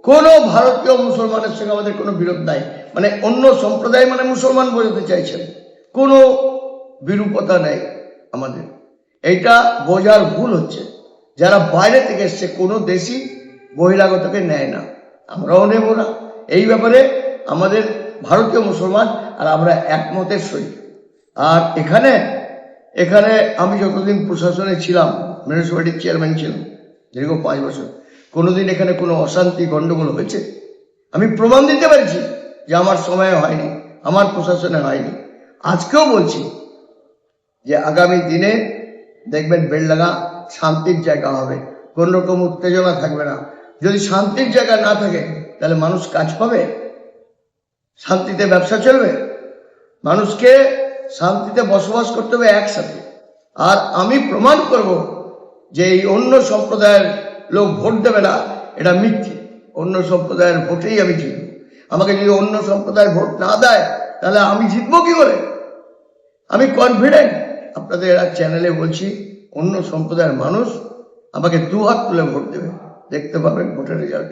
কোনো ভারতীয় মুসলমানের সঙ্গে আমাদের কোনো বিরোধ নাই। মানে অন্য সম্প্রদায় মানে মুসলমান বোঝাতে চাইছেন, কোনো বিরূপতা নেই আমাদের। এইটা বোঝার ভুল হচ্ছে। যারা বাইরে থেকে এসছে কোনো দেশই বহিরাগতকে নেয় না, আমরাও নেব না। এই ব্যাপারে আমাদের ভারতীয় মুসলমান আর আমরা একমতের সহিত। আর এখানে এখানে আমি যতদিন প্রশাসনে ছিলাম, মিউনিসিপ্যালিটির চেয়ারম্যান ছিলাম দীর্ঘ 5 বছর, কোনোদিন এখানে কোনো অশান্তি গণ্ডগোল হয়েছে? আমি প্রমাণ দিতে পারছি যে আমার সময়ে হয়নি, আমার প্রশাসনে হয়নি। আজকেও বলছি যে আগামী দিনে দেখবেন বেলডাঙ্গা শান্তির জায়গা হবে, কোন রকম উত্তেজনা থাকবে না। যদি শান্তির জায়গা না থাকে তাহলে মানুষ কাজ পাবে? শান্তিতে ব্যবসা চলবে? মানুষকে শান্তিতে বসবাস করতে হবে একসাথে। আর আমি প্রমাণ করব যে এই অন্য সম্প্রদায়ের লোক ভোট দেবে না, এটা মিথ্যে। অন্য সম্প্রদায়ের ভোটেই আমি জিতব। আমাকে যদি অন্য সম্প্রদায়ের ভোট না দেয় তাহলে আমি জিতবো কি করে? আমি কনফিডেন্ট। আপনাদের চ্যানেলে বলছি, অন্য সম্প্রদায়ের মানুষ আমাকে 2 হাত তুলে ভোট দেবে, দেখতে পাবেন ভোটের রেজাল্ট।